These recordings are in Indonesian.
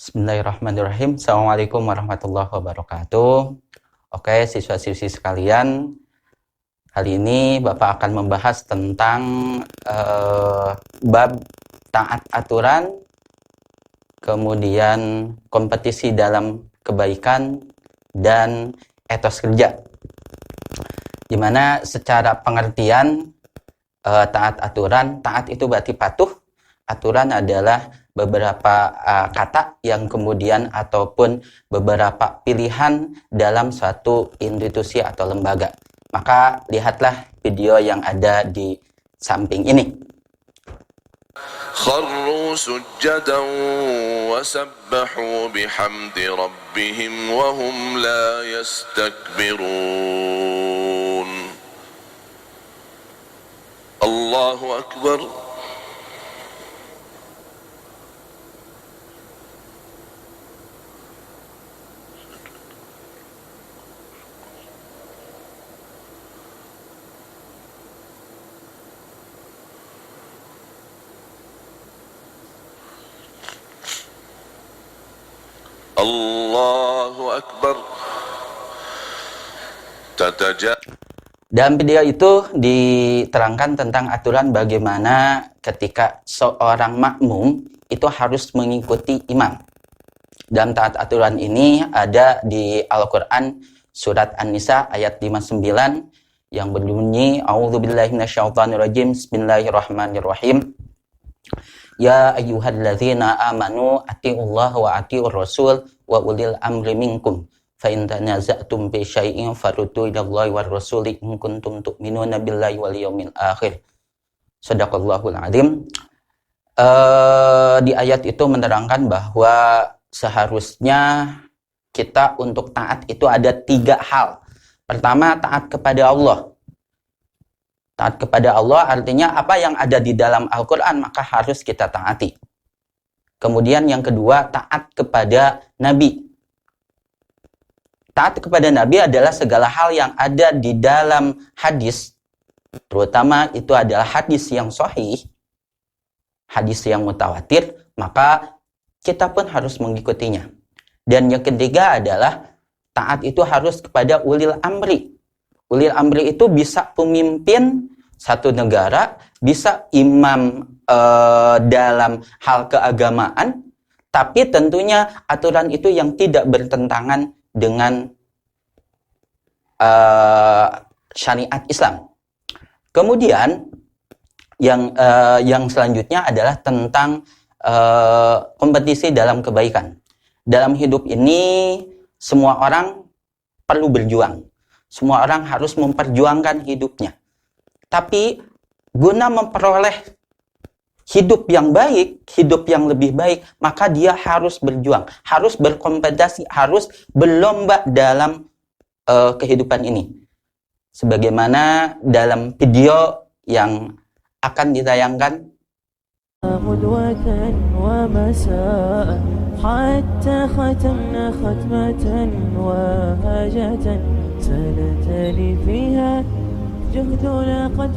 Bismillahirrahmanirrahim. Assalamualaikum warahmatullahi wabarakatuh. Oke, siswa-siswi sekalian, kali ini Bapak akan membahas tentang bab taat aturan, kemudian kompetisi dalam kebaikan, dan etos kerja. Dimana secara pengertian taat aturan, taat itu berarti patuh, aturan adalah beberapa kata yang kemudian ataupun beberapa pilihan dalam suatu institusi atau lembaga. Maka lihatlah video yang ada di samping ini. خروا سجدا وسبحوا بحمد ربهم وهم لا يستكبرون الله أكبر Allahu Akbar. Dalam video itu diterangkan tentang aturan bagaimana ketika seorang makmum itu harus mengikuti imam. Dalam taat aturan ini ada di Al-Quran surat An-Nisa ayat 59 yang berbunyi A'udzubillahi minasyaitonirrajim. Bismillahirrahmanirrahim. Ya ayyuhalladzina amanu atiullaha wa atiur rasul wa ulil amri minkum fa in tanaza'tum fi syai'in faruddu ilallahi war rasuli in kuntum tu'minuna billahi wal yawmil akhir. Shadaqallahul azim. Di ayat itu menerangkan bahwa seharusnya kita untuk taat itu ada 3 hal. Pertama, taat kepada Allah. Taat kepada Allah artinya apa yang ada di dalam Al-Quran maka harus kita taati. Kemudian yang kedua, taat kepada Nabi. Taat kepada Nabi adalah segala hal yang ada di dalam hadis, terutama itu adalah hadis yang sahih, hadis yang mutawatir, maka kita pun harus mengikutinya. Dan yang ketiga adalah taat itu harus kepada ulil amri. Ulil amri itu bisa pemimpin satu negara, bisa imam dalam hal keagamaan, tapi tentunya aturan itu yang tidak bertentangan dengan syariat Islam. Kemudian yang selanjutnya adalah tentang kompetisi dalam kebaikan. Dalam hidup ini semua orang perlu berjuang. Semua orang harus memperjuangkan hidupnya. Tapi guna memperoleh hidup yang baik, hidup yang lebih baik, maka dia harus berjuang, harus berkompetisi, harus berlomba dalam kehidupan ini. Sebagaimana dalam video yang akan ditayangkan. حتى ختمنا ختمة وهجة سنتلي فيها جهدنا قد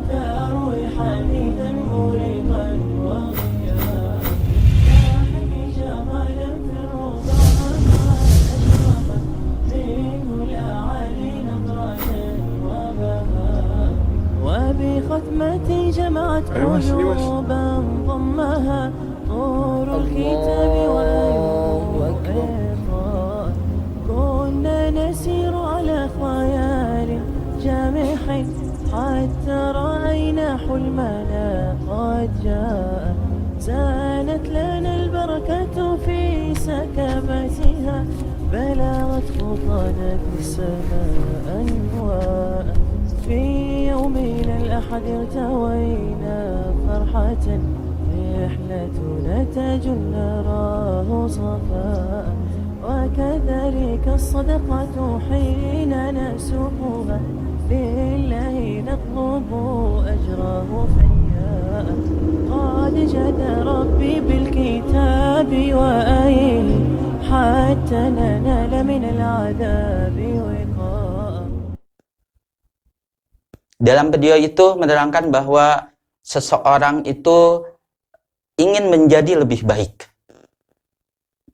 تروي حديثا مريقا وضياء تحمي جمالا في الرضا أشرقت منه الأعالي نظرة وبهاء وبختمة جمعت قلوبا ضمها نور الكتاب والإقرار كنا نسير على خيال جامح حتى رأينا حلمنا قد جاء زانت لنا البركة في سكبتها بلغت خطانا في السماء أنواء في يومنا الأحد ارتوينا فرحة رحلتنا تاج نراه صفاء وكذلك الصدقة حين نسوقها لله نطلب أجره فياء قد جد ربي بالكتاب وآيه حتى ننال من العذاب وقاء. Dalam video itu menerangkan bahwa seseorang itu ingin menjadi lebih baik.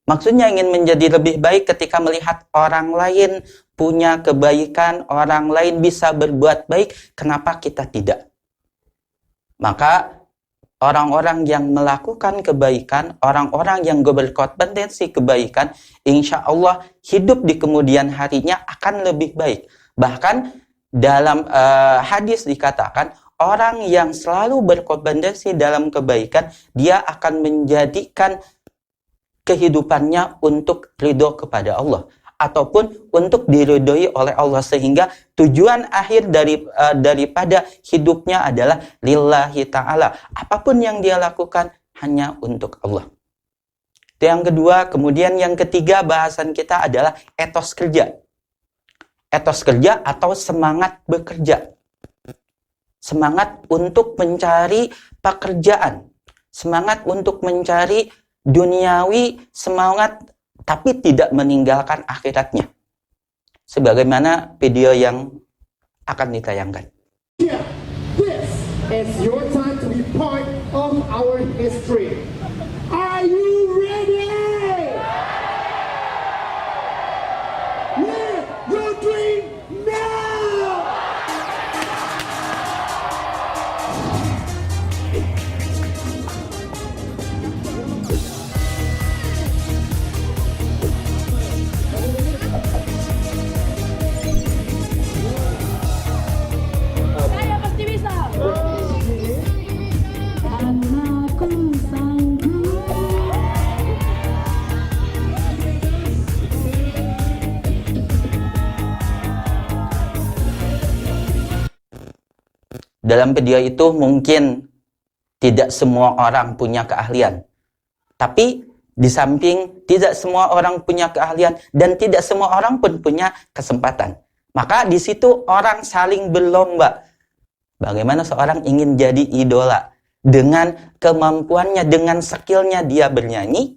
Maksudnya ingin menjadi lebih baik ketika melihat orang lain punya kebaikan, orang lain bisa berbuat baik, kenapa kita tidak? Maka orang-orang yang melakukan kebaikan, orang-orang yang berkompetensi kebaikan, insya Allah hidup di kemudian harinya akan lebih baik. Bahkan dalam hadis dikatakan, orang yang selalu berkompetensi dalam kebaikan, dia akan menjadikan kehidupannya untuk ridho kepada Allah, ataupun untuk diridhoi oleh Allah, sehingga tujuan akhir daripada hidupnya adalah lillahi ta'ala. Apapun yang dia lakukan hanya untuk Allah. Itu yang kedua. Kemudian yang ketiga bahasan kita adalah etos kerja. Etos kerja atau semangat bekerja. Semangat untuk mencari pekerjaan. Semangat untuk mencari duniawi, semangat tapi tidak meninggalkan akhiratnya. Sebagaimana video yang akan ditayangkan. Yeah, this is your time to be part of our history. Are you ready? Live your dream now! Saya pasti bisa. Anakku sanggup. Dalam video itu mungkin tidak semua orang punya keahlian. Tapi di samping tidak semua orang punya keahlian dan tidak semua orang pun punya kesempatan. Maka di situ orang saling berlomba. Bagaimana seorang ingin jadi idola dengan kemampuannya, dengan skillnya dia bernyanyi,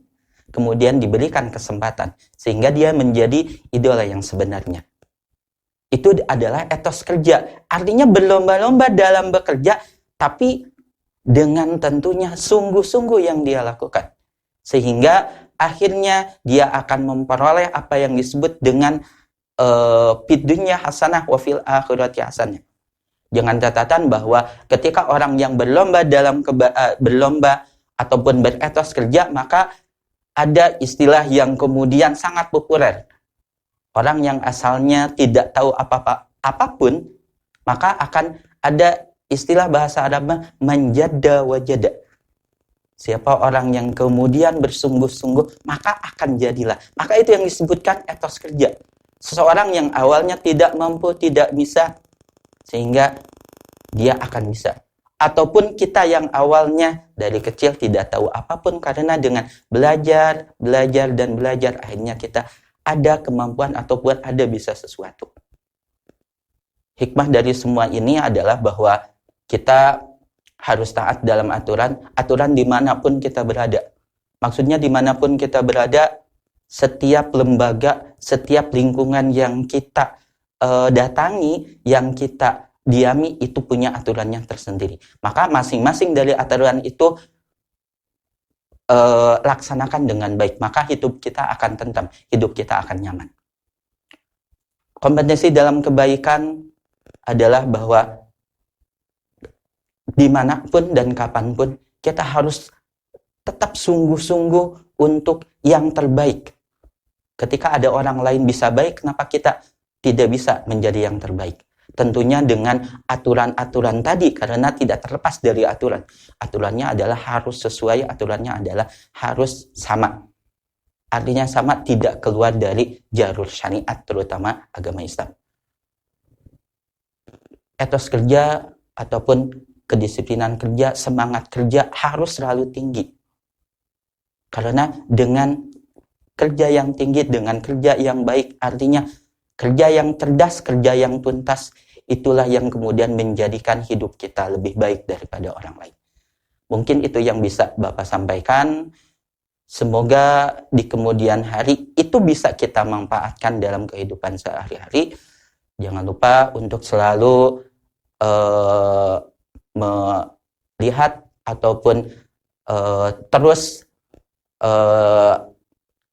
kemudian diberikan kesempatan sehingga dia menjadi idola yang sebenarnya. Itu adalah etos kerja. Artinya berlomba-lomba dalam bekerja, tapi dengan tentunya sungguh-sungguh yang dia lakukan. Sehingga akhirnya dia akan memperoleh apa yang disebut dengan fid dunya hasanah wa fil akhirati hasanah. Dengan catatan bahwa ketika orang yang berlomba dalam berlomba ataupun beretos kerja, maka ada istilah yang kemudian sangat populer. Orang yang asalnya tidak tahu apapun, maka akan ada istilah bahasa Arabnya manjada wajada. Siapa orang yang kemudian bersungguh-sungguh, maka akan jadilah. Maka itu yang disebutkan etos kerja. Seseorang yang awalnya tidak mampu, tidak bisa, sehingga dia akan bisa. Ataupun kita yang awalnya dari kecil tidak tahu apapun, karena dengan belajar, akhirnya kita ada kemampuan ataupun ada bisa sesuatu. Hikmah dari semua ini adalah bahwa kita harus taat dalam aturan dimanapun kita berada. Maksudnya dimanapun kita berada, setiap lembaga, setiap lingkungan yang kita datangi, yang kita diami, itu punya aturannya tersendiri. Maka masing-masing dari aturan itu laksanakan dengan baik, maka hidup kita akan tentram, hidup kita akan nyaman. Kompetensi dalam kebaikan adalah bahwa dimanapun dan kapanpun kita harus tetap sungguh-sungguh untuk yang terbaik. Ketika ada orang lain bisa baik, kenapa kita tidak bisa menjadi yang terbaik? Tentunya dengan aturan-aturan tadi, karena tidak terlepas dari aturan. Aturannya adalah harus sesuai, aturannya adalah harus sama. Artinya sama, tidak keluar dari jalur syariat, terutama agama Islam. Etos kerja ataupun kedisiplinan kerja, semangat kerja harus selalu tinggi. Karena dengan kerja yang tinggi, dengan kerja yang baik, artinya kerja yang cerdas, kerja yang tuntas, itulah yang kemudian menjadikan hidup kita lebih baik daripada orang lain. Mungkin itu yang bisa Bapak sampaikan. Semoga di kemudian hari itu bisa kita manfaatkan dalam kehidupan sehari-hari. Jangan lupa untuk selalu melihat nasihat ataupun terus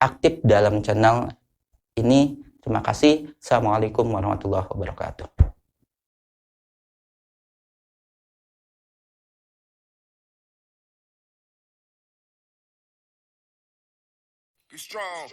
aktif dalam channel ini. Terima kasih. Assalamualaikum warahmatullahi wabarakatuh. Be strong.